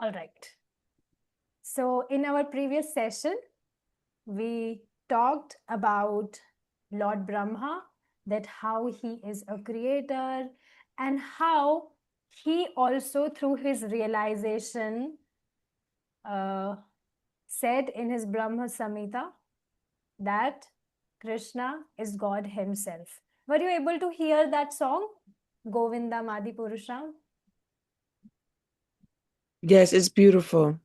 All right. So in our previous session, we talked about Lord Brahma, that how he is a creator and how he also through his realization said in his Brahma Samhita that Krishna is God himself. Were you able to hear that song, Govindam Adi Purusham? Yes, it's beautiful.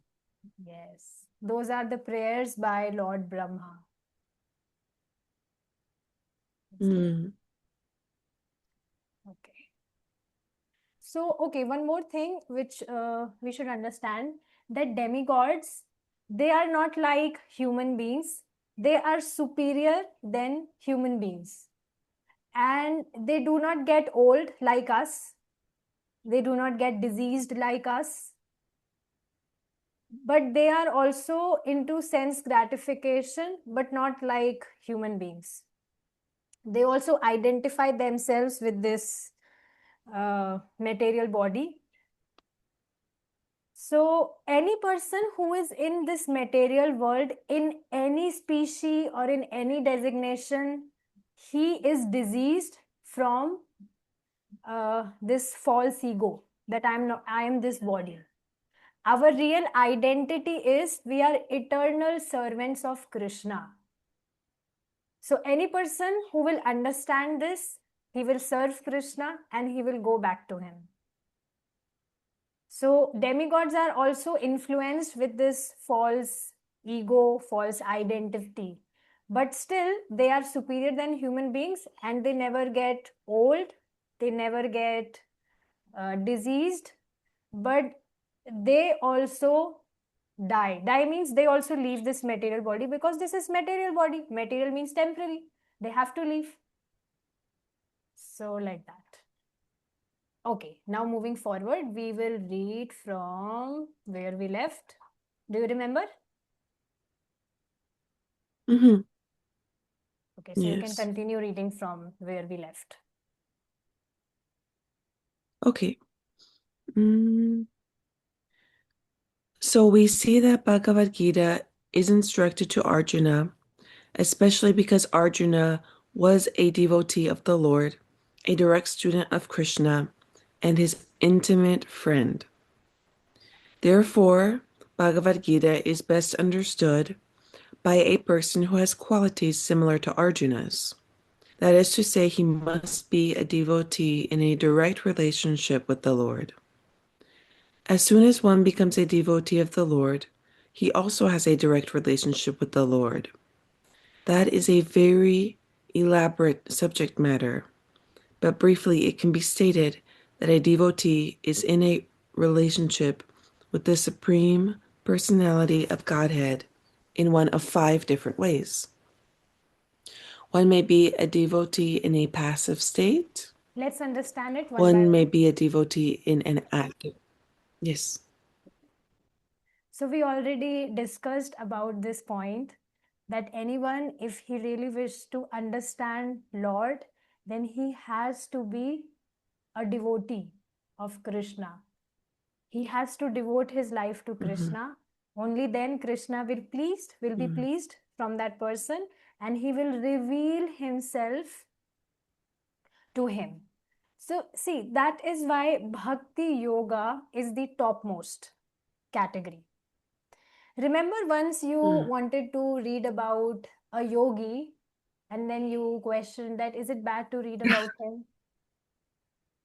Yes, those are the prayers by Lord Brahma. Mm. Okay. So, okay, one more thing which we should understand, that demigods, they are not like human beings. They are superior than human beings. And they do not get old like us. They do not get diseased like us. But they are also into sense gratification, but not like human beings. They also identify themselves with this material body. So any person who is in this material world, in any species or in any designation, he is diseased from this false ego that I am this body. Our real identity is we are eternal servants of Krishna. So any person who will understand this, he will serve Krishna and he will go back to him. So demigods are also influenced with this false ego, false identity. But still, they are superior than human beings and they never get old, they never get diseased, but they also die. Die means they also leave this material body, because this is material body. Material means temporary. They have to leave. So like that. Okay, now moving forward, we will read from where we left. Do you remember? Mm-hmm. Okay, so you can Yes. continue reading from where we left. Okay. So we see that Bhagavad-gītā is instructed to Arjuna, especially because Arjuna was a devotee of the Lord, a direct student of Kṛṣṇa, and his intimate friend. Therefore, Bhagavad-gītā is best understood by a person who has qualities similar to Arjuna's. That is to say, he must be a devotee in a direct relationship with the Lord. As soon as one becomes a devotee of the Lord, he also has a direct relationship with the Lord. That is a very elaborate subject matter, but briefly it can be stated that a devotee is in a relationship with the Supreme Personality of Godhead in one of 5 different ways. One may be a devotee in a passive state. Let's understand it one by One may one. be a devotee in an active. Yes. So we already discussed about this point, that anyone, if he really wishes to understand Lord, then he has to be a devotee of Krishna. He has to devote his life to Krishna. Only then Krishna will be pleased from that person, and he will reveal himself to him. So see, that is why Bhakti Yoga is the topmost category. Remember once you wanted to read about a yogi and then you questioned that is it bad to read about him?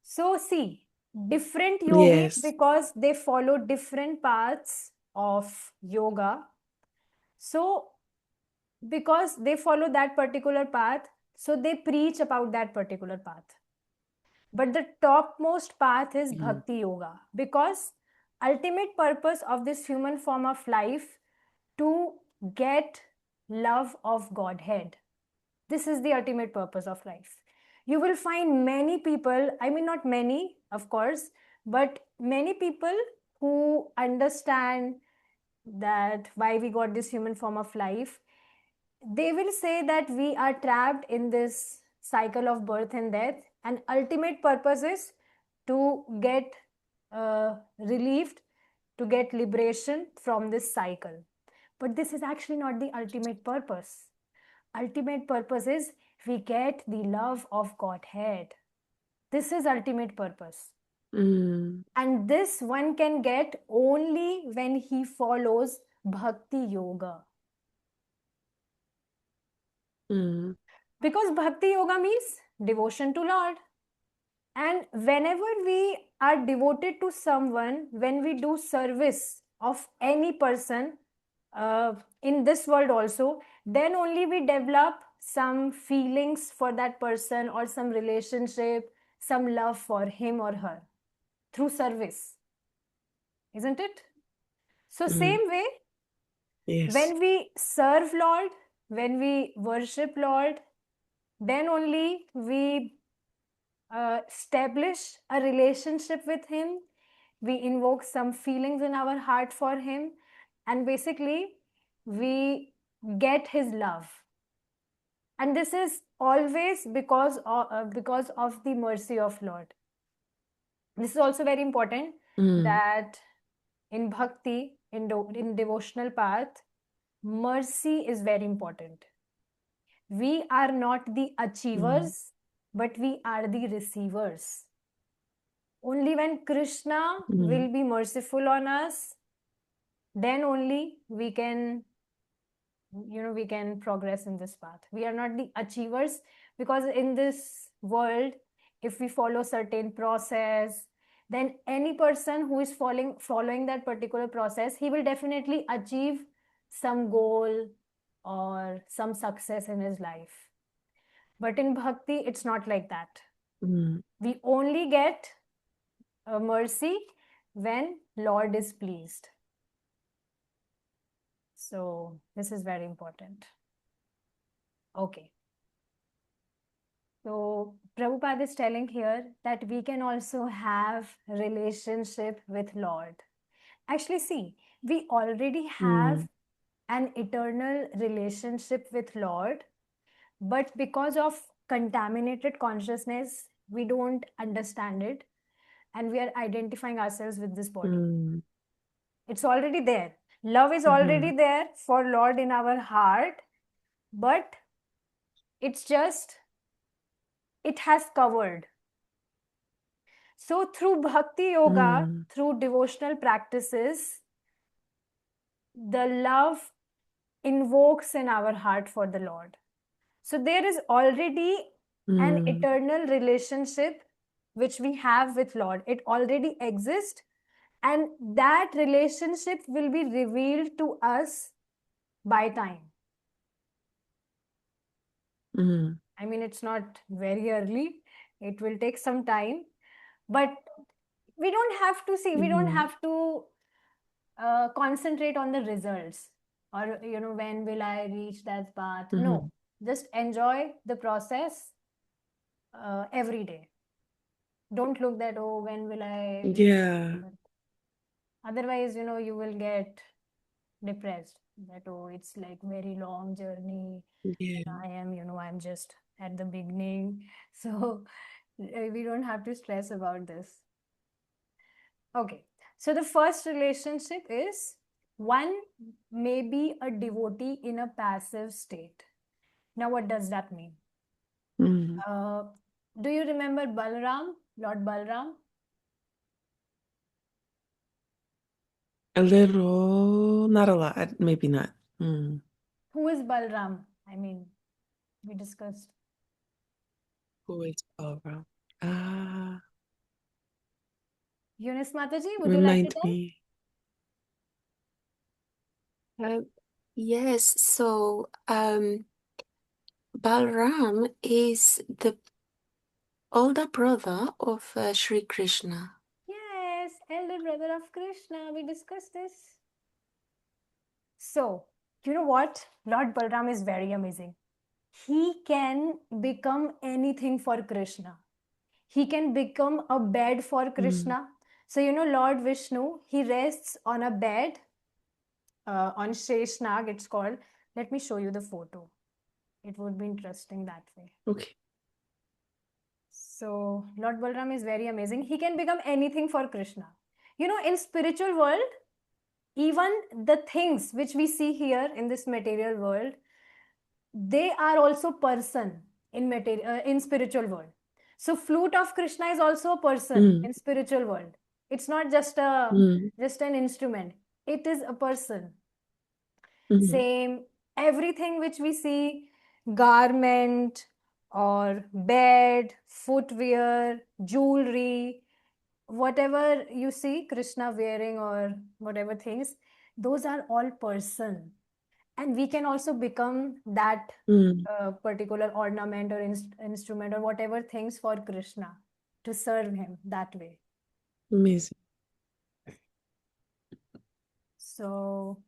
So see, different yogis, Yes. because they follow different paths of yoga. So because they follow that particular path, so they preach about that particular path. But the topmost path is Bhakti Yoga, because ultimate purpose of this human form of life to get love of Godhead. This is the ultimate purpose of life. You will find many people, I mean not many, of course, but many people who understand that why we got this human form of life, they will say that we are trapped in this cycle of birth and death, and ultimate purpose is to get relieved, to get liberation from this cycle. But this is actually not the ultimate purpose. Ultimate purpose is we get the love of Godhead. This is ultimate purpose. Mm. And this one can get only when he follows Bhakti Yoga. Mm. Because Bhakti Yoga means devotion to Lord. And whenever we are devoted to someone, when we do service of any person in this world also, then only we develop some feelings for that person or some relationship, some love for him or her through service. Isn't it? So same way, Yes. when we serve Lord, when we worship Lord, then only we establish a relationship with him. We invoke some feelings in our heart for him, and basically we get his love. And this is always because of the mercy of Lord. This is also very important, that in bhakti, in devotional path, mercy is very important. We are not the achievers, but we are the receivers. Only when Kṛṣṇa will be merciful on us, then only we can progress in this path. We are not the achievers, because in this world, if we follow certain process, then any person who is following that particular process, he will definitely achieve some goal or some success in his life. But in bhakti, it's not like that. We only get mercy when Lord is pleased. So this is very important. Okay. So Prabhupada is telling here that we can also have relationship with Lord. Actually, see, we already have an eternal relationship with Lord, but because of contaminated consciousness, we don't understand it, and we are identifying ourselves with this body. It's already there. Love is already there for Lord in our heart, but it's just, it has covered. So through bhakti yoga, through devotional practices, the love invokes in our heart for the Lord. So there is already an eternal relationship which we have with Lord. It already exists, and that relationship will be revealed to us by time. I mean, it's not very early. It will take some time, but we don't have to see, we don't have to concentrate on the results, or when will I reach that path. No, just enjoy the process every day. Don't look that, oh, when will I reach that? Otherwise, you will get depressed, that, oh, it's like very long journey. I'm just at the beginning. So we don't have to stress about this. Okay, so the first relationship is, one may be a devotee in a passive state. Now, what does that mean? Do you remember Balaram, Lord Balaram? A little, not a lot, maybe not. Who is Balaram? I mean, we discussed. Who is Balaram? Eunice Mataji, would you like to Remind tell? me. Yes, so Balram is the older brother of Sri Krishna. Yes, elder brother of Krishna. We discussed this. So, you know what? Lord Balaram is very amazing. He can become anything for Krishna. He can become a bed for Krishna. So, Lord Vishnu, he rests on a bed on Sheshnag, it's called. Let me show you the photo. It would be interesting that way. Okay. So, Lord Balaram is very amazing. He can become anything for Krishna. In spiritual world, Even the things which we see here in this material world, they are also person in spiritual world. So flute of Krishna is also a person Mm, in spiritual world. It's not just mm, an instrument. It is a person. mm, Same, everything which we see, garment or bed, footwear, jewelry, whatever you see Krishna wearing or whatever things, those are all person. And we can also become that mm. particular ornament or instrument or whatever things for Krishna to serve him that way. Amazing. So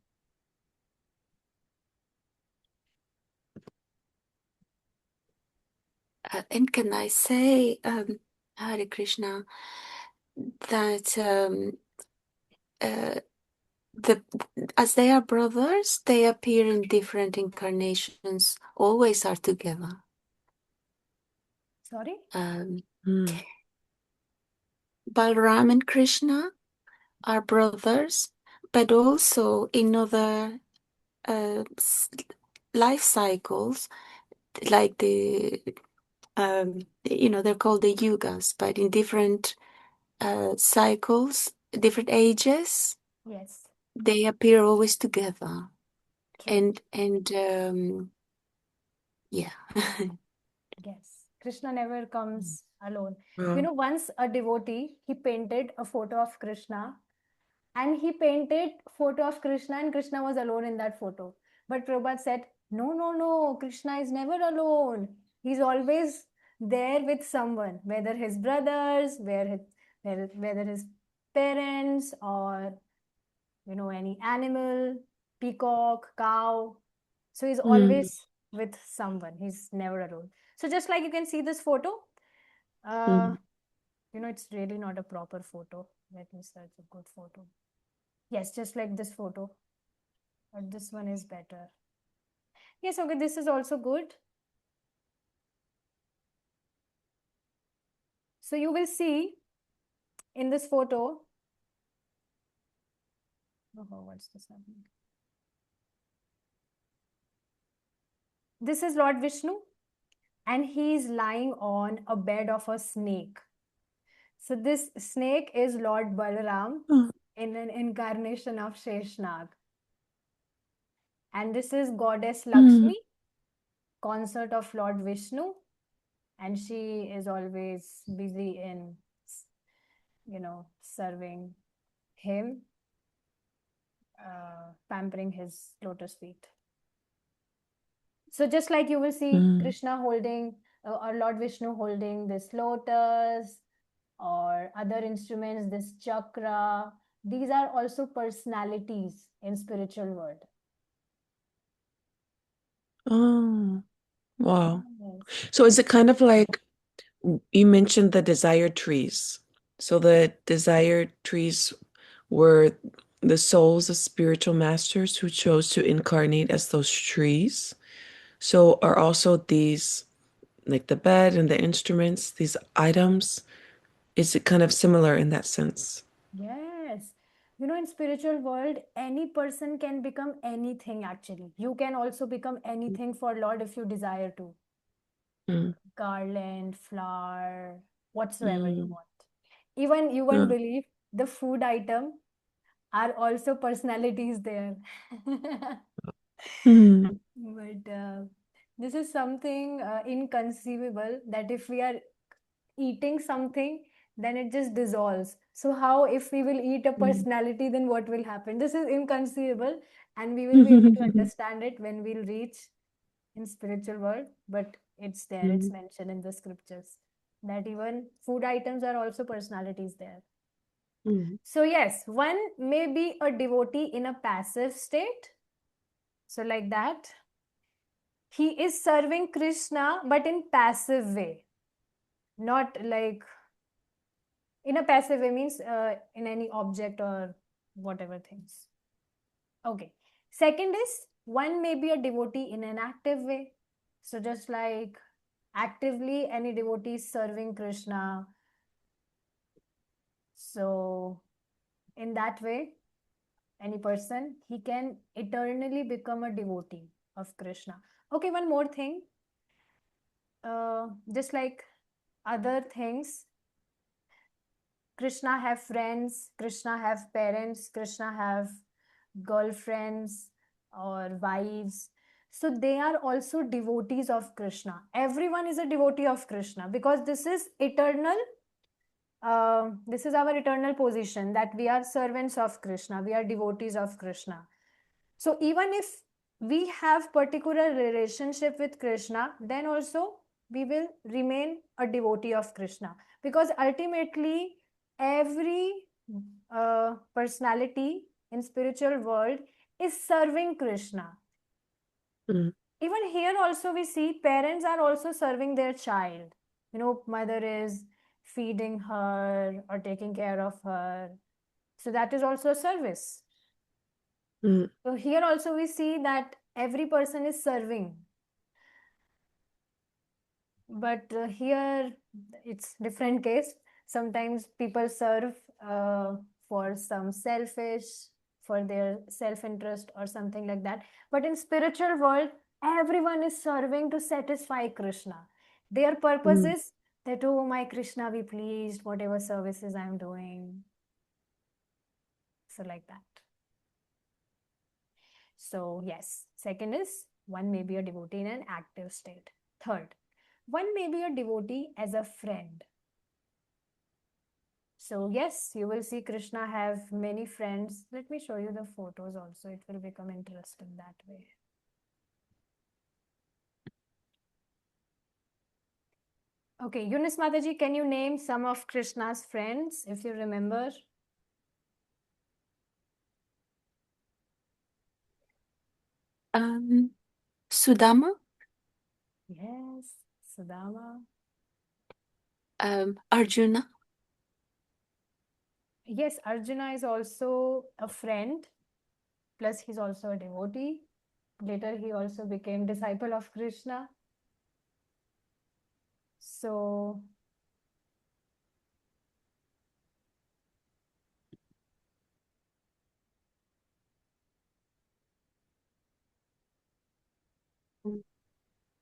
And can I say, Hare Krishna, that the as they are brothers, they appear in different incarnations, always are together. sorry. Mm, Balaram and Krishna are brothers, but also in other life cycles, like they're called the yugas, but in different cycles, different ages, Yes, they appear always together. true. And yeah. Yes, Krishna never comes alone. wow. Once a devotee, he painted a photo of Krishna, and he painted photo of Krishna and Krishna was alone in that photo. But Prabhupada said, no, no, no, Krishna is never alone. He's always there with someone, whether his brothers, whether his parents, or any animal, peacock, cow. So he's Mm, always with someone. He's never alone. So just like you can see this photo, uh, mm. it's really not a proper photo. Let me search a good photo. Yes, just like this photo, but this one is better. Yes, okay, this is also good. So you will see in this photo, oh, what's this happening? This is Lord Vishnu, and he is lying on a bed of a snake. So this snake is Lord Balaram Oh, in an incarnation of Sheshnag. And this is Goddess mm, Lakshmi, consort of Lord Vishnu, and she is always busy in, serving him, pampering his lotus feet. So just like you will see mm. Krishna holding or Lord Vishnu holding this lotus or other instruments, this chakra, these are also personalities in spiritual world. Oh, wow. Yes. So is it kind of like you mentioned the desired trees? So the desired trees were the souls of spiritual masters who chose to incarnate as those trees. So are also these, like the bed and the instruments, these items, is it kind of similar in that sense? Yes. In spiritual world, any person can become anything actually. You can also become anything for Lord if you desire to. Mm, Garland, flower, whatsoever you mm, want. Even you won't mm, believe the food item are also personalities there. mm, But this is something inconceivable that if we are eating something, then it just dissolves. So how if we will eat a mm. personality, then what will happen? This is inconceivable, and we will be able to understand it when we'll reach in spiritual world. But it's there, it's Mm, mentioned in the scriptures that even food items are also personalities there. mm. So yes, one may be a devotee in a passive state. So like that, he is serving Krishna, but in passive way, not like in a passive way means in any object or whatever things. Okay. Second is one may be a devotee in an active way. So just like actively any devotee is serving Krishna. So in that way, any person, he can eternally become a devotee of Krishna. Okay, one more thing. Just like other things, Krishna have friends, Krishna have parents, Krishna have girlfriends or wives. So they are also devotees of Krishna. Everyone is a devotee of Krishna because this is eternal. This is our eternal position, that we are servants of Krishna. We are devotees of Krishna. So even if we have particular relationship with Krishna, then also we will remain a devotee of Krishna, because ultimately every personality in spiritual world is serving Krishna. Mm. Even here also we see parents are also serving their child. Mother is feeding her or taking care of her. So that is also a service. Mm. So here also we see that every person is serving. But here it's different case. Sometimes people serve for some for their self-interest or something like that. But in spiritual world, everyone is serving to satisfy Krishna. Their purpose Mm. is that, oh, my Krishna be pleased, whatever services I'm doing. So like that. So yes, second is one may be a devotee in an active state. Third, one may be a devotee as a friend. So yes, you will see Krishna have many friends. Let me show you the photos also. It will become interesting that way. Okay, Eunice Mataji, can you name some of Krishna's friends if you remember? Sudama, Yes, Sudama. Arjuna. Yes, Arjuna is also a friend. Plus, he's also a devotee. Later, he also became disciple of Krishna. So,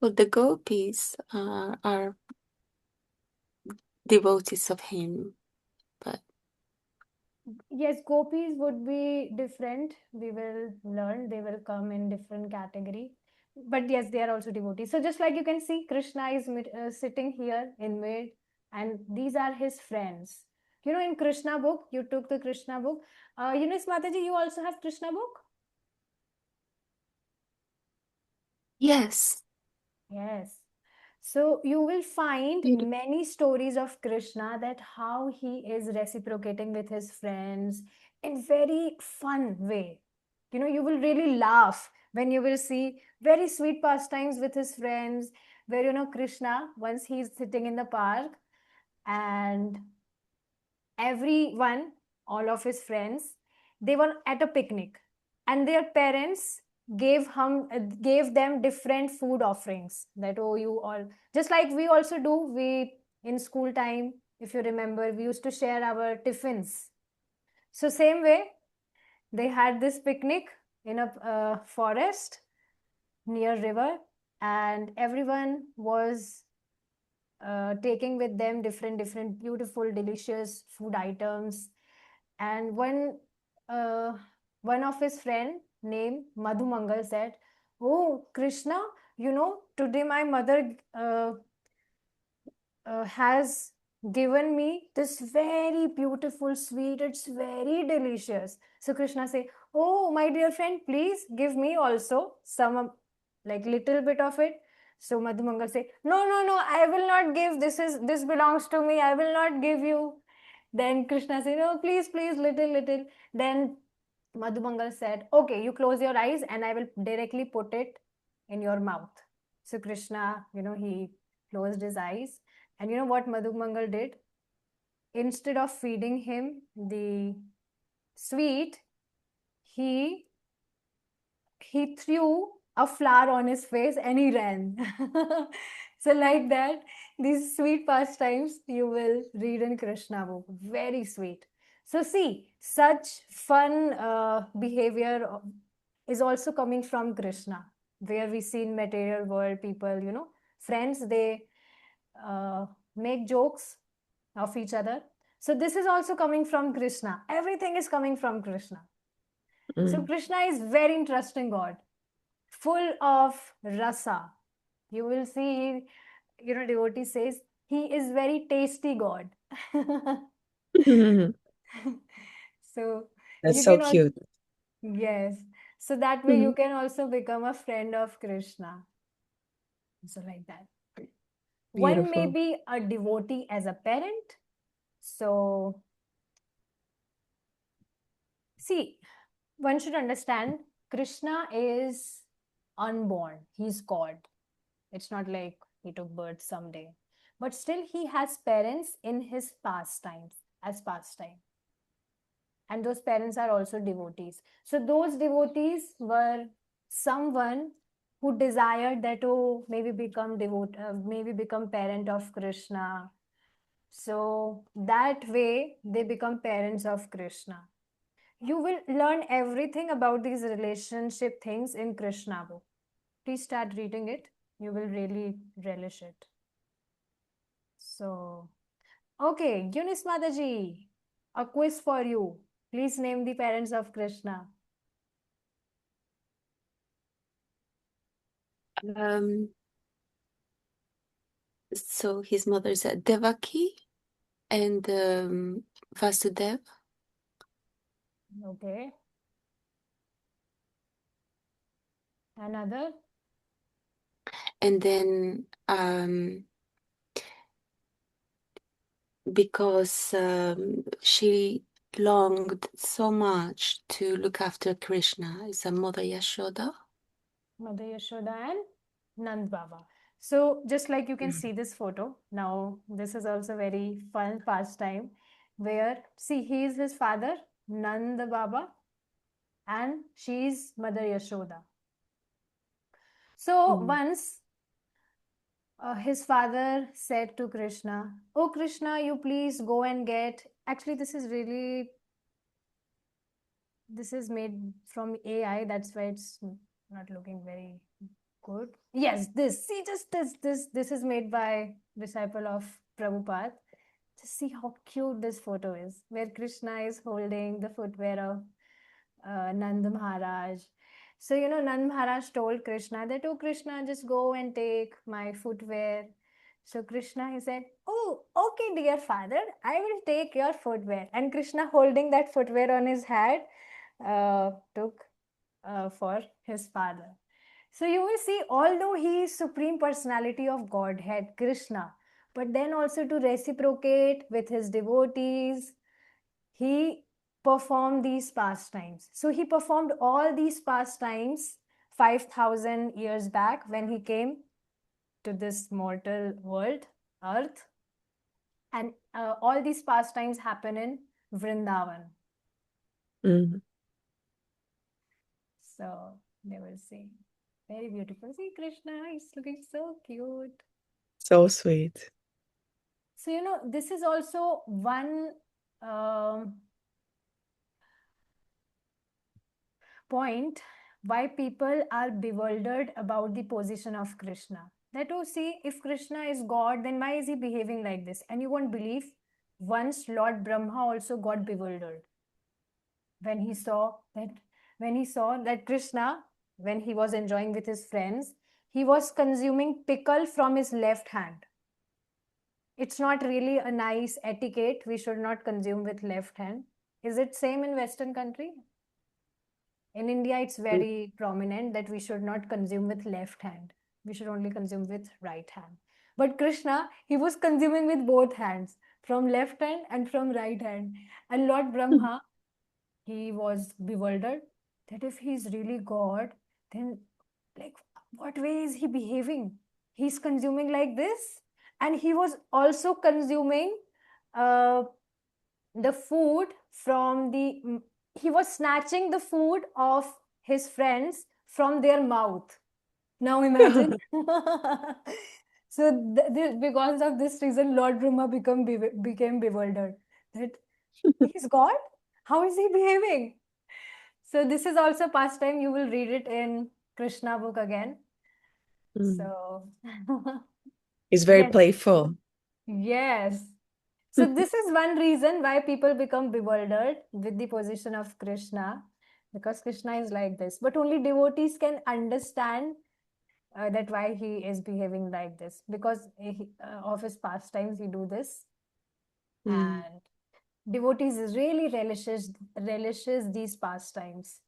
Well, the gopis are devotees of him, but yes, gopis would be different. We will learn. They will come in different category. But yes, they are also devotees. So just like you can see, Krishna is sitting here in mid, and these are his friends. In Krishna book, you took the Krishna book. Eunice Mataji, you also have Krishna book? yes. Yes. So you will find Beautiful. many stories of Krishna, that how he is reciprocating with his friends in very fun way. You will really laugh when you will see very sweet pastimes with his friends, where Krishna, once he's sitting in the park, and everyone, all of his friends, they were at a picnic, and their parents gave them different food offerings, that, oh, you all, just like we also do, we in school time, if you remember, we used to share our tiffins. So same way, they had this picnic in a forest near river, and everyone was taking with them different beautiful delicious food items. And one of his friend named Madhumangal said, oh, Krishna, today my mother has given me this very beautiful sweet. It's very delicious. So Krishna say, oh, my dear friend, please give me also some, like little bit of it. So Madhumangal say, no, I will not give. This belongs to me. I will not give you. Then Krishna said, no, please, little. Then Madhumangal said, okay, you close your eyes and I will directly put it in your mouth. So Krishna, he closed his eyes. And you know what Madhumangal did? Instead of feeding him the sweet, he threw a flower on his face and he ran. So like that, these sweet pastimes you will read in Krishna book. Very sweet. So see, such fun behavior is also coming from Krishna, where we see in material world people, friends, they uh, make jokes of each other. So this is also coming from Krishna. Everything is coming from Krishna. So Mm. Krishna is very interesting God, full of rasa. You will see, devotee says he is very tasty God. So That's you so can also, cute. yes. So that way you Mhm. can also become a friend of Krishna. So like that. One may Beautiful. be a devotee as a parent. So see, one should understand Krishna is unborn. He's God. It's not like he took birth someday. But still he has parents in his pastimes, as pastime. And those parents are also devotees. So those devotees were someone who desired that, oh, maybe become maybe become parent of Krishna. So that way they become parents of Krishna. You will learn everything about these relationship things in Krishna book. Please start reading it. You will really relish it. So, okay, Eunice Mataji, a quiz for you. Please name the parents of Krishna. So his mother is Devaki and Vasudev. Okay. Another? And then because she longed so much to look after Krishna, is a Mother Yashoda. Mother Yashoda and Nand Baba. So just like you can Mm. see this photo, now this is also very fun pastime where, see, he is his father, Nand Baba, and she is Mother Yashoda. So Mm. once his father said to Krishna, "Oh Krishna, you please go and get." Actually, this is made from AI. That's why it's not looking very good. Yes, this. See, just this is made by disciple of Prabhupada. Just see how cute this photo is, where Krishna is holding the footwear of Nand Maharaj. So, Nand Maharaj told Krishna that, oh, Krishna, just go and take my footwear. So, Krishna, he said, oh, okay, dear father, I will take your footwear. And Krishna, holding that footwear on his head, took for his father. So, you will see, although he is Supreme Personality of Godhead, Krishna, but then also to reciprocate with his devotees, he performed these pastimes. So he performed all these pastimes 5,000 years back when he came to this mortal world, earth. And all these pastimes happen in Vrindavan. Mm. So they will see. Very beautiful. See, Krishna, he's looking so cute. So sweet. So, this is also one point why people are bewildered about the position of Krishna. That, oh, see, if Krishna is God, then why is he behaving like this? And you won't believe, once Lord Brahma also got bewildered when he saw that Krishna, when he was enjoying with his friends, he was consuming pickle from his left hand. It's not really a nice etiquette. We should not consume with left hand. Is it same in Western country? In India, it's very prominent that we should not consume with left hand. We should only consume with right hand. But Krishna, he was consuming with both hands, from left hand and from right hand. And Lord Brahma, he was bewildered that if he is really God, then like what way is he behaving? He's consuming like this, and he was also consuming uh, the food from he was snatching the food of his friends from their mouth. Now imagine. So because of this reason, Lord Brahma became bewildered that He's God? How is he behaving? So this is also pastime. You will read it in Kṛṣṇa book again. So He's very yes, playful. yes. So this is one reason why people become bewildered with the position of Kṛṣṇa, because Kṛṣṇa is like this. But only devotees can understand that why he is behaving like this, because of his pastimes he do this, and devotees really relishes these pastimes.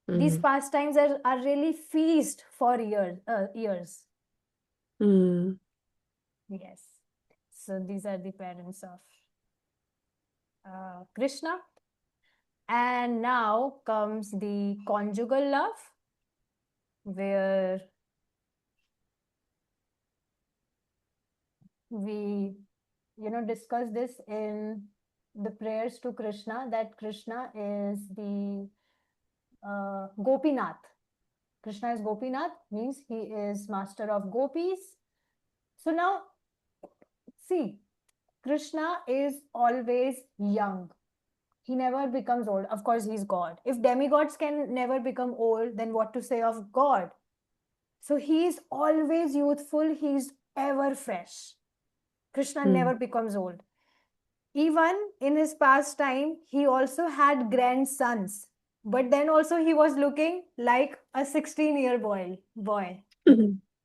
These pastimes are really feast for years. Yes. So these are the parents of Kṛṣṇa. And now comes the conjugal love, where we discuss this in the prayers to Kṛṣṇa, that Kṛṣṇa is the Gopinath. Kṛṣṇa is Gopinath, means he is master of gopis. So now, see, Kṛṣṇa is always young. He never becomes old. Of course, he's God. If demigods can never become old, then what to say of God? So he is always youthful. He's ever fresh. Kṛṣṇa never becomes old. Even in his past time, he also had grandsons. But then also he was looking like a 16-year boy.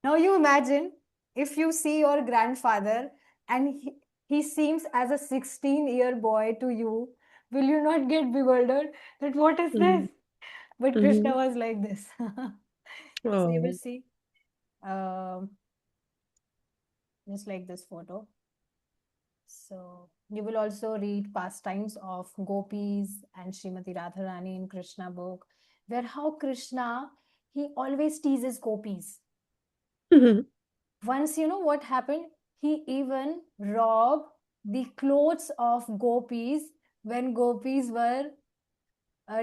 Now you imagine if you see your grandfather and he seems as a 16-year boy to you, will you not get bewildered that what is this? But Kṛṣṇa was like this. So you will see just like this photo. So you will also read pastimes of gopis and Srimati Radharani in Kṛṣṇa book, where how Kṛṣṇa, he always teases gopis. Once, what happened? He even robbed the clothes of gopis when gopis were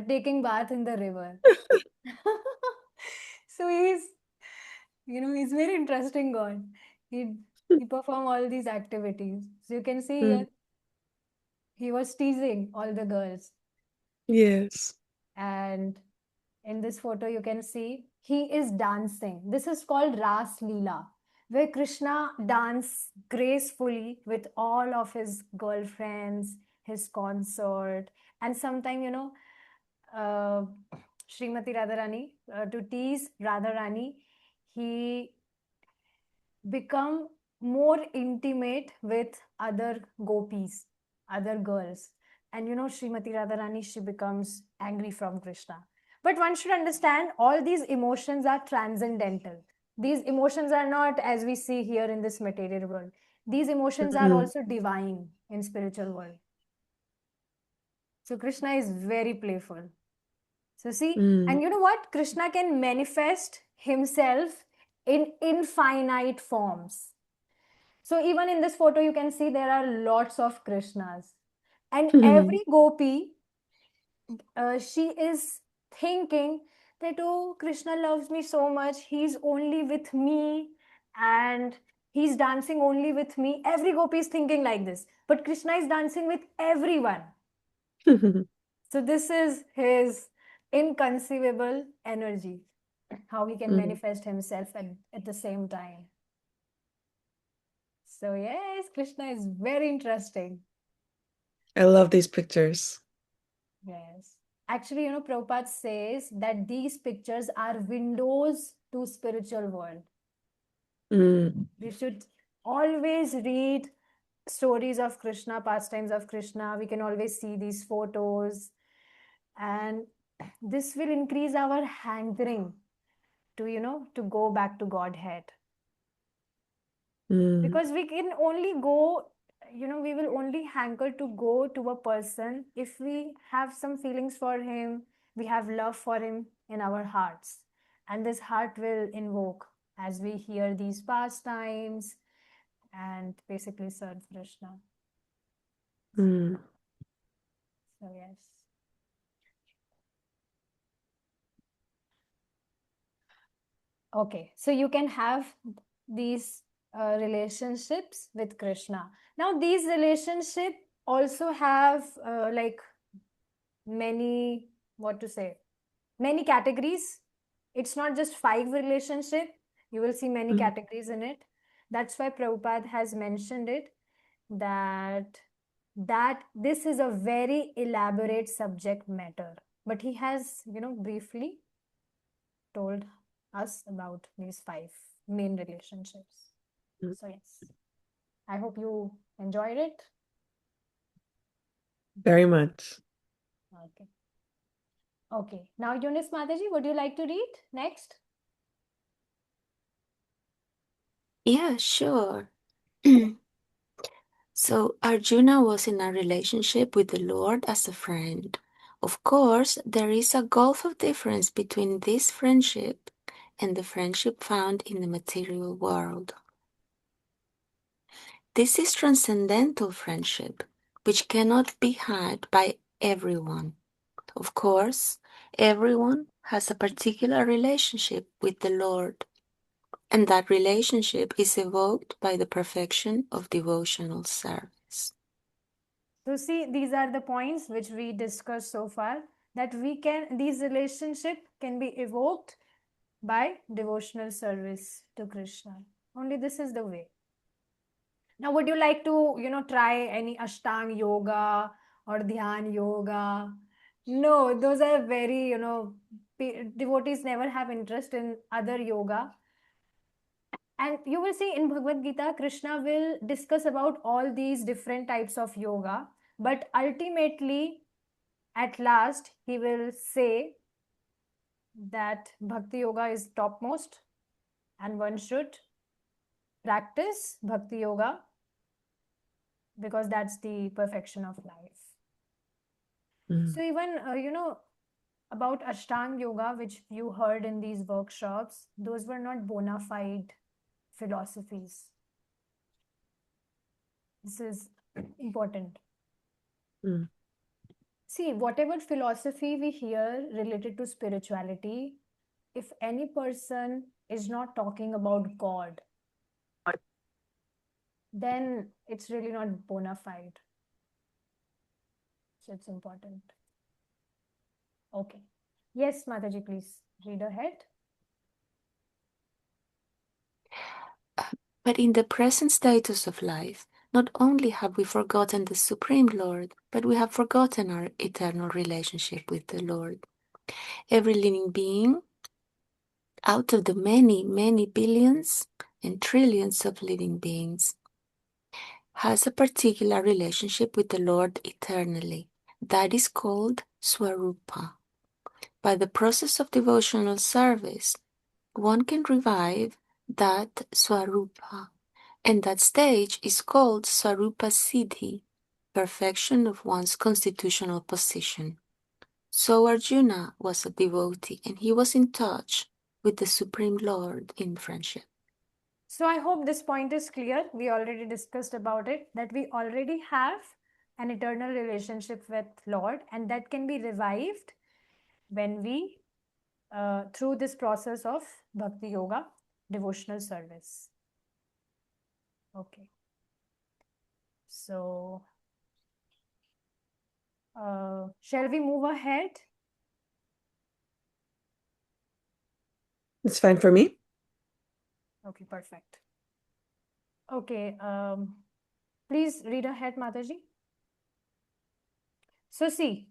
taking bath in the river. So he's very interesting God. He perform all these activities. So you can see here, he was teasing all the girls. Yes. And in this photo, you can see he is dancing. This is called Ras Leela, where Kṛṣṇa dance gracefully with all of his girlfriends, his consort, and sometimes, Srimati Radharani, to tease Radharani, he become more intimate with other gopis, other girls. And Srimati Radharani, she becomes angry from Kṛṣṇa. But one should understand all these emotions are transcendental. These emotions are not as we see here in this material world. These emotions are also divine in spiritual world. So Kṛṣṇa is very playful. So see, and you know what? Kṛṣṇa can manifest himself in infinite forms. So even in this photo, you can see there are lots of Kṛṣṇas. And every gopi, she is thinking that, oh, Kṛṣṇa loves me so much. He's only with me and he's dancing only with me. Every gopi is thinking like this. But Kṛṣṇa is dancing with everyone. So this is his inconceivable energy, how he can manifest himself at the same time. So yes, Kṛṣṇa is very interesting. I love these pictures. Yes. Actually, Prabhupada says that these pictures are windows to spiritual world. We should always read stories of Kṛṣṇa, pastimes of Kṛṣṇa. We can always see these photos. And this will increase our hankering to go back to Godhead. Because we can only go, we will only hanker to go to a person if we have some feelings for him, we have love for him in our hearts. And this heart will invoke as we hear these pastimes and basically serve Kṛṣṇa. So yes. Okay, so you can have these relationships with Kṛṣṇa. Now these relationships also have like many, many categories. It's not just 5 relationship. You will see many categories in it. That's why Prabhupada has mentioned it, that this is a very elaborate subject matter. But he has, briefly told us about these 5 main relationships. So yes, I hope you enjoyed it. Very much. Okay. Okay. Now, Eunice Mataji, would you like to read next? Yeah, sure. So Arjuna was in a relationship with the Lord as a friend. Of course, there is a gulf of difference between this friendship and the friendship found in the material world. This is transcendental friendship, which cannot be had by everyone. Of course, everyone has a particular relationship with the Lord, and that relationship is evoked by the perfection of devotional service. So see, these are the points which we discussed so far, that these relationship can be evoked by devotional service to Krishna. Only this is the way. Now, would you like to, try any Ashtang yoga or Dhyan yoga? No, those are very, devotees never have interest in other yoga. And you will see in Bhagavad-gītā, Krishna will discuss about all these different types of yoga. But ultimately, at last, he will say that Bhakti Yoga is topmost and one should practice Bhakti Yoga because that's the perfection of life. So even, about Ashtang Yoga, which you heard in these workshops, those were not bona fide philosophies. This is important. See, whatever philosophy we hear related to spirituality, if any person is not talking about God, then it's really not bona fide. So it's important. Okay. Yes, Mataji, please read ahead. But in the present status of life, not only have we forgotten the Supreme Lord, but we have forgotten our eternal relationship with the Lord. Every living being, out of the many, many billions and trillions of living beings, has a particular relationship with the Lord eternally. That is called svarūpa. By the process of devotional service, one can revive that svarūpa, and that stage is called svarūpa siddhi, perfection of one's constitutional position. So Arjuna was a devotee, and he was in touch with the Supreme Lord in friendship. So I hope this point is clear. We already discussed about it, that we already have an eternal relationship with Lord, and that can be revived when we, through this process of Bhakti Yoga, devotional service. Okay. So, shall we move ahead? It's fine for me. Okay, perfect. Okay, please read ahead, Mataji. So see,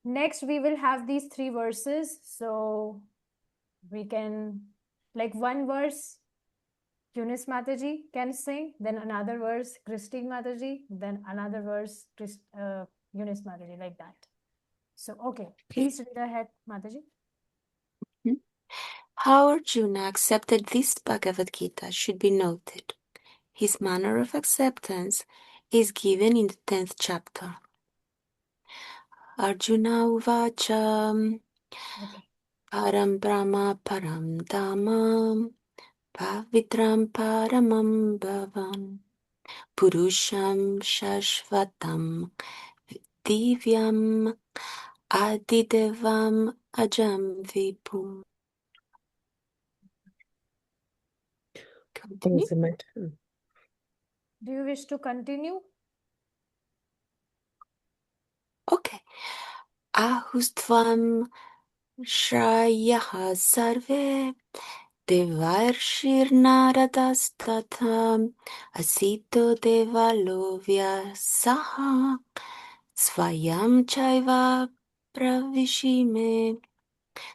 next we will have these 3 verses. So we can, like one verse, Eunice Mataji can sing, then another verse, Christine Mataji, then another verse, Eunice Mataji, like that. So, okay, please read ahead, Mataji. How Arjuna accepted this Bhagavad-gītā should be noted. His manner of acceptance is given in the 10th chapter. Arjuna uvacha param brahma param dhamam pavitram paramam bhavam purusham shashvatam divyam adidevam ajam vipum. Continue. Is it my turn? Do you wish to continue? Okay. Ahustvam Shrayaha Sarve Devarshirnaradastatham Asito Devalovya Saha Svayam Chaiva Pravishime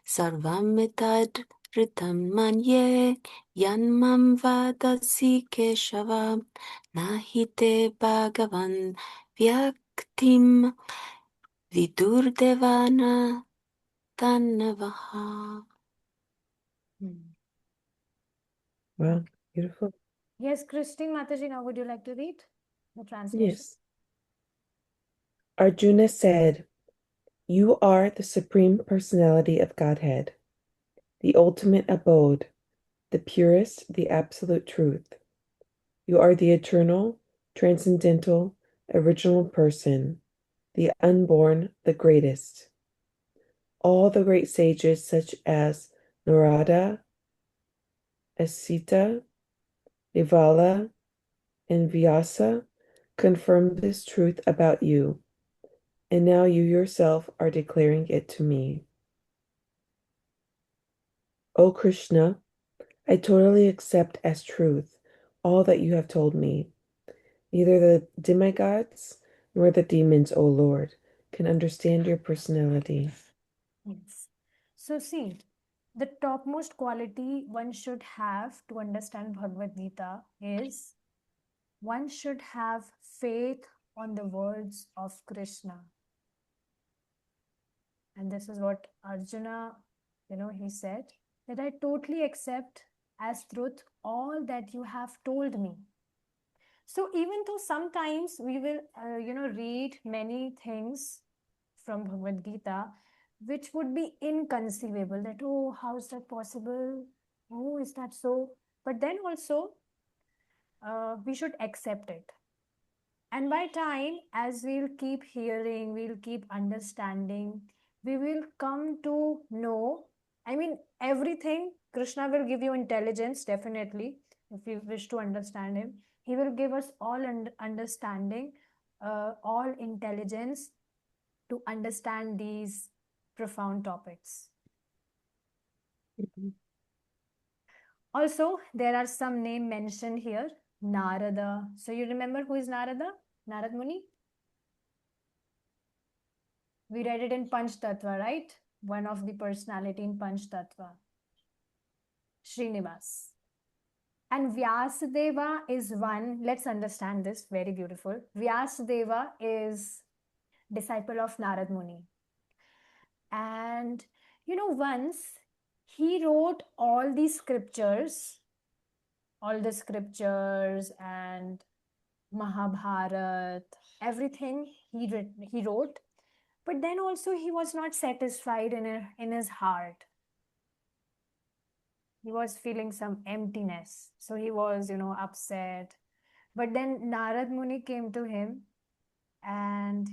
Sarvametad Ritam Manye Yanmam Vadasi Keshava Nahite Bhagavan Vyaktim Vidur Devana Tanavaha. Wow, beautiful. Yes, Christine Mataji, now would you like to read the translation? Yes. Arjuna said, "You are the Supreme Personality of Godhead, the ultimate abode, the purest, the absolute truth. You are the eternal, transcendental, original person, the unborn, the greatest. All the great sages such as Narada, Asita, Nivala, and Vyasa confirmed this truth about you, and now you yourself are declaring it to me. O Kṛṣṇa, I totally accept as truth all that you have told me. Neither the demigods nor the demons, O Lord, can understand your personality." Yes. So see, the topmost quality one should have to understand Bhagavad-gītā is one should have faith on the words of Krishna. And this is what Arjuna, he said, that I totally accept as truth all that you have told me. So even though sometimes we will, read many things from Bhagavad-gītā, which would be inconceivable, that, oh, how is that possible? Oh, is that so? But then also, we should accept it. And by time, as we'll keep hearing, we'll keep understanding, we will come to know. I mean, everything, Krishna will give you intelligence, definitely, if you wish to understand him. He will give us all understanding, all intelligence to understand these profound topics. Also, there are some names mentioned here. Narada. So you remember who is Narada? Narad Muni? We read it in Panch Tattva, right? One of the personality in Panch Tattva. Srinivas. And Vyasadeva is one. Let's understand this. Very beautiful. Vyasadeva is disciple of Narad Muni. And once he wrote all the scriptures and Mahabharat, everything he wrote. But then also he was not satisfied in his heart. He was feeling some emptiness. So he was, upset. But then Narad Muni came to him and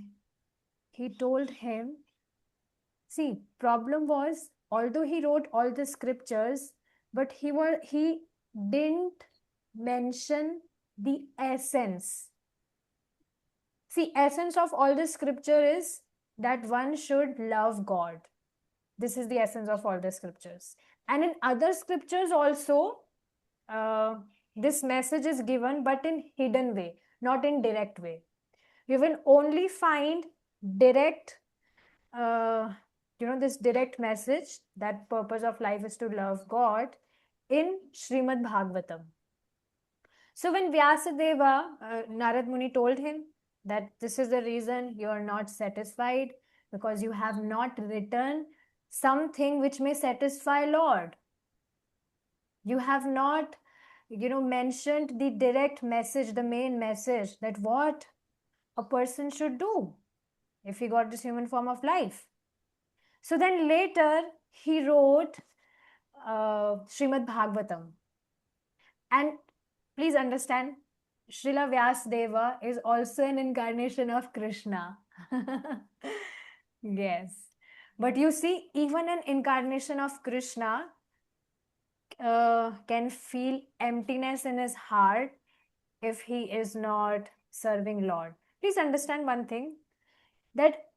he told him, see, problem was, although he wrote all the scriptures, but he didn't mention the essence. See, essence of all the scripture is that one should love God. This is the essence of all the scriptures. And in other scriptures also, this message is given, but in hidden way, not in direct way. You will only find direct, this direct message that purpose of life is to love God in Srimad Bhagavatam. So when Vyasadeva, Narad Muni told him that this is the reason you are not satisfied, because you have not written something which may satisfy Lord. You have not, mentioned the direct message, the main message, that what a person should do if he got this human form of life. So then later he wrote Srimad Bhagavatam. And please understand, Srila Vyasadeva is also an incarnation of Krishna. Yes. But you see, even an incarnation of Krishna can feel emptiness in his heart if he is not serving Lord. Please understand one thing. that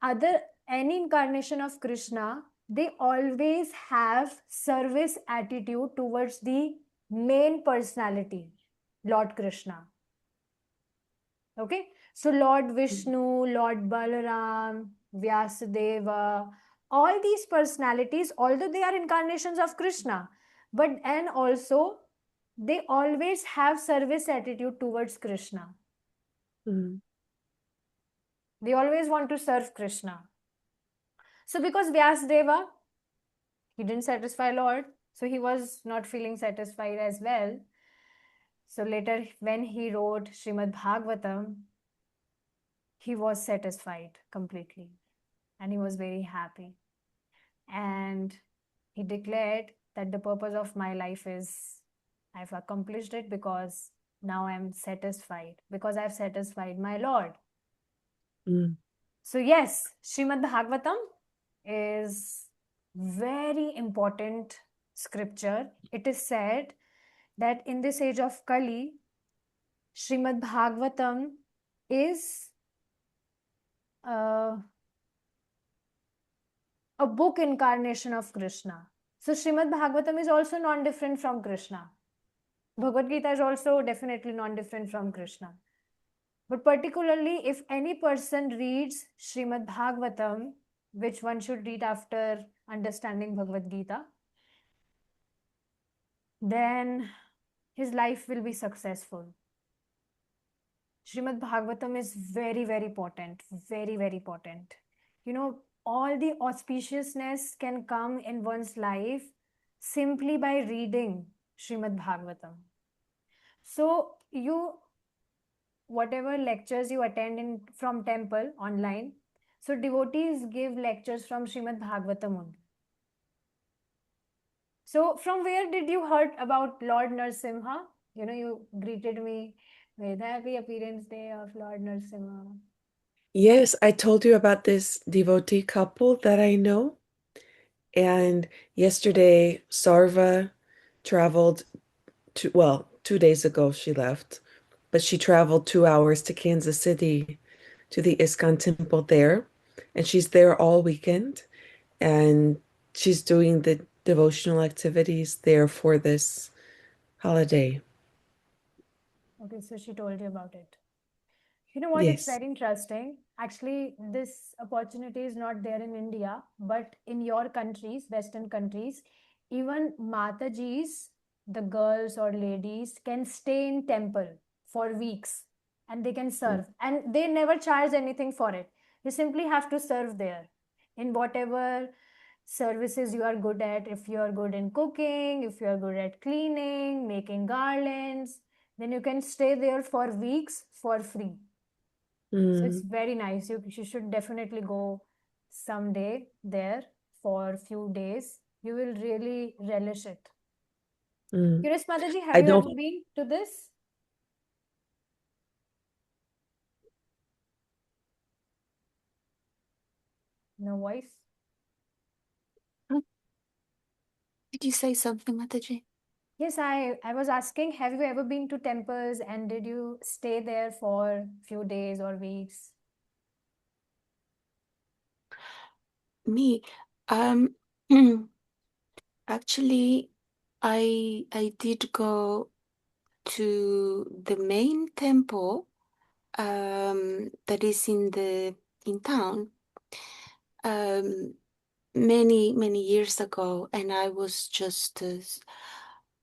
any incarnation of Krishna, they always have service attitude towards the main personality, Lord Krishna. Okay, so Lord Vishnu, Lord Balaram, Vyasadeva, all these personalities, although they are incarnations of Krishna, and also they always have service attitude towards Krishna. Mm. They always want to serve Krishna. So because Vyasadeva, he didn't satisfy Lord, so he was not feeling satisfied as well. So later when he wrote Srimad Bhagavatam, he was satisfied completely and he was very happy. And he declared that the purpose of my life is I've accomplished it because now I'm satisfied, because I've satisfied my Lord. Mm. So yes, Srimad Bhagavatam is very important scripture. It is said that in this age of Kali, Srimad Bhagavatam is a book incarnation of Krishna. So Srimad Bhagavatam is also non-different from Krishna. Bhagavad-gītā is also definitely non-different from Krishna. But particularly if any person reads Srimad Bhagavatam, which one should read after understanding Bhagavad-gītā, then his life will be successful. Srimad Bhagavatam is very, very potent, very, very potent. You know, all the auspiciousness can come in one's life simply by reading Srimad Bhagavatam. So whatever lectures you attend from temple online, so devotees give lectures from Srimad Bhagavatam only. So from where did you heard about Lord Narasimha? You know, you greeted me with happy appearance day of Lord Narasimha. Yes, I told you about this devotee couple that I know. And yesterday, Sarva traveled 2 days ago she left, but she traveled 2 hours to Kansas City to the ISKCON temple there. And she's there all weekend. And she's doing the devotional activities there for this holiday. Okay, so she told you about it. You know what? It's Yes. very interesting. Actually, this opportunity is not there in India, but in your countries, Western countries, even Matajis, the girls or ladies, can stay in temple for weeks and they can serve. And they never charge anything for it. You simply have to serve there in whatever services you are good at. If you are good in cooking, if you are good at cleaning, making garlands, then you can stay there for weeks for free. So it's very nice. You should definitely go someday there for a few days. You will really relish it. Curious Mataji, have I you ever don't. been to this? No voice? Did you say something, Mataji? Yes, I was asking, have you ever been to temples and did you stay there for a few days or weeks? Me, actually, I did go to the main temple that is in town many years ago, and I was just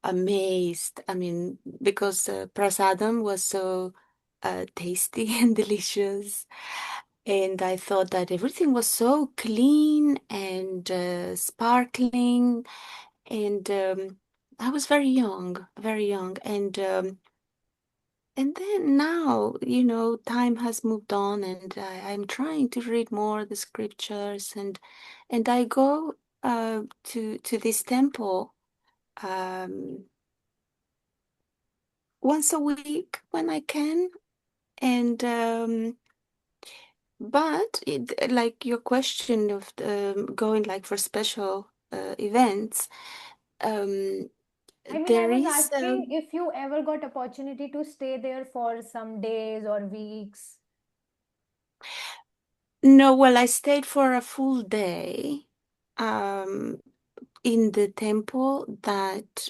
amazed. I mean, because prasadam was so tasty and delicious, and I thought that everything was so clean and sparkling, and I was very young, and then now, time has moved on, and I'm trying to read more the scriptures, and I go to this temple once a week when I can, and but like your question of going like for special events, um, I mean, I there was is. asking if you ever got opportunity to stay there for some days or weeks. No, well, I stayed for a full day in the temple that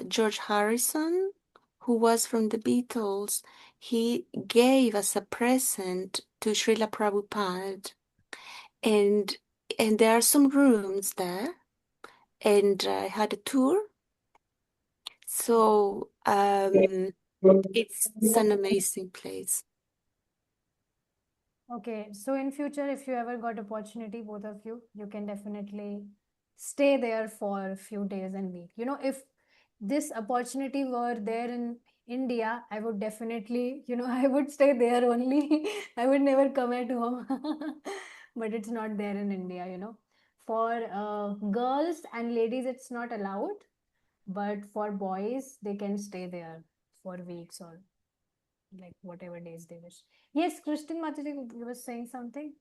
George Harrison, who was from the Beatles, he gave as a present to Srila Prabhupada. And there are some rooms there, and I had a tour. So it's an amazing place. Okay, so in future, if you ever got opportunity, both of you, you can definitely stay there for a few days and week. You know, if this opportunity were there in India, I would definitely, I would stay there only. I would never come at home. But it's not there in India. For girls and ladies, it's not allowed. But for boys, they can stay there for weeks or like whatever days they wish. Yes, Christian Mataji was saying something.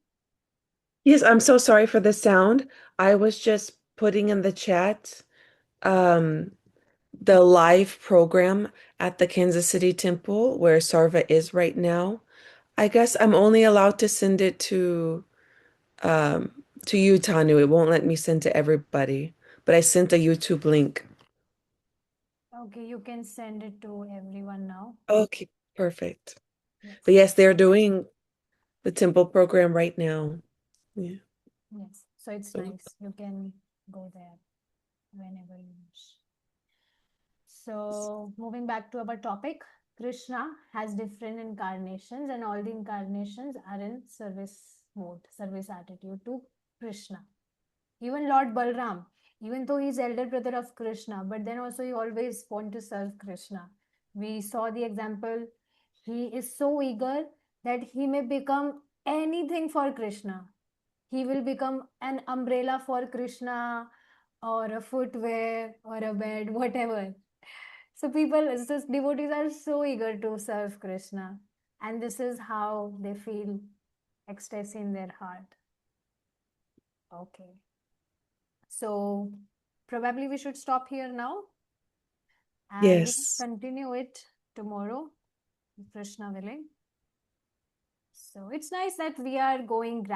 Yes, I'm so sorry for the sound. I was just putting in the chat um, the live program at the Kansas City Temple where Sarva is right now. I guess I'm only allowed to send it to you, Tanu. It won't let me send to everybody, but I sent a YouTube link. Okay, you can send it to everyone now. Okay, perfect. Yes. But yes, they're doing the temple program right now. Yeah. Yes. So it's nice. You can go there whenever you wish. So moving back to our topic, Krishna has different incarnations and all the incarnations are in service mode, service attitude to Krishna. Even Lord Balram, even though he's elder brother of Krishna, but then also he always want to serve Krishna. We saw the example. He is so eager that he may become anything for Krishna. He will become an umbrella for Krishna or a footwear or a bed, whatever. So devotees are so eager to serve Krishna. And this is how they feel ecstasy in their heart. Okay. So probably we should stop here now and we will Yes. continue it tomorrow, Krishna willing. So it's nice that we are going,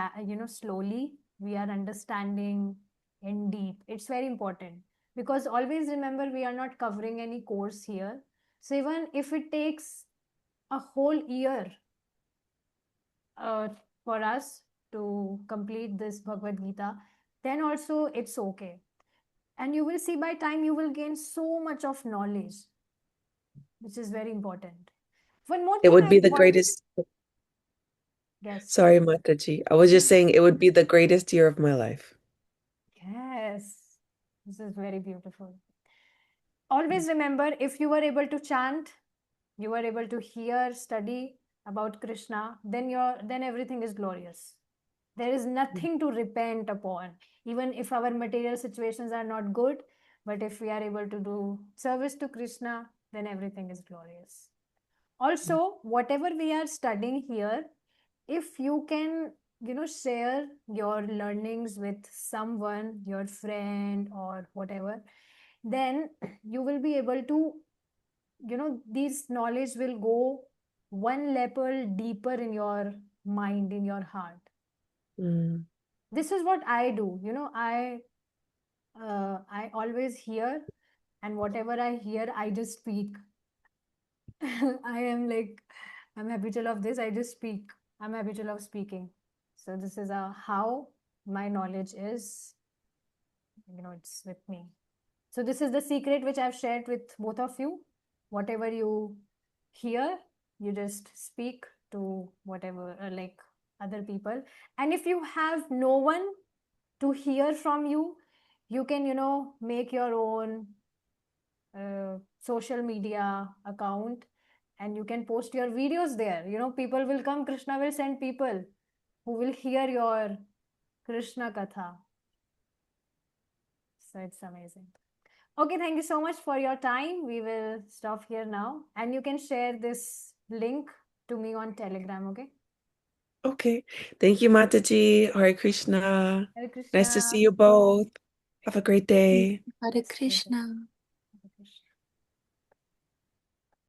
slowly. We are understanding in deep. It's very important because always remember we are not covering any course here. So even if it takes a whole year uh, for us to complete this Bhagavad-gītā, then also it's okay. And you will see by time you will gain so much of knowledge, which is very important. One more It thing would I be the want, greatest. yes, Sorry, Mataji. I was just saying it would be the greatest year of my life. yes, this is very beautiful. Always remember, if you were able to chant, you were able to hear, study about Krishna, then everything is glorious. There is nothing to repent upon, even if our material situations are not good. But if we are able to do service to Krishna, then everything is glorious. Also, whatever we are studying here, if you can, share your learnings with someone, your friend or whatever, then you will be able to, these knowledge will go one level deeper in your mind, in your heart. Mm. This is what I do. I always hear, and whatever I hear, I just speak. I am like, I'm habitual of this. I just speak. I'm habitual of speaking. So this is how my knowledge is. It's with me. So this is the secret which I've shared with both of you. Whatever you hear, you just speak to whatever, like other people. And if you have no one to hear from you, you can, make your own social media account and you can post your videos there. People will come, Krishna will send people who will hear your Krishna Katha. So it's amazing. Okay, thank you so much for your time. We will stop here now. And you can share this link to me on Telegram, okay? Okay. Thank you, Mataji. Hare Krishna. Hare Nice to Krishna. see you both. Have a great day. Hare Yes, you too. Krishna.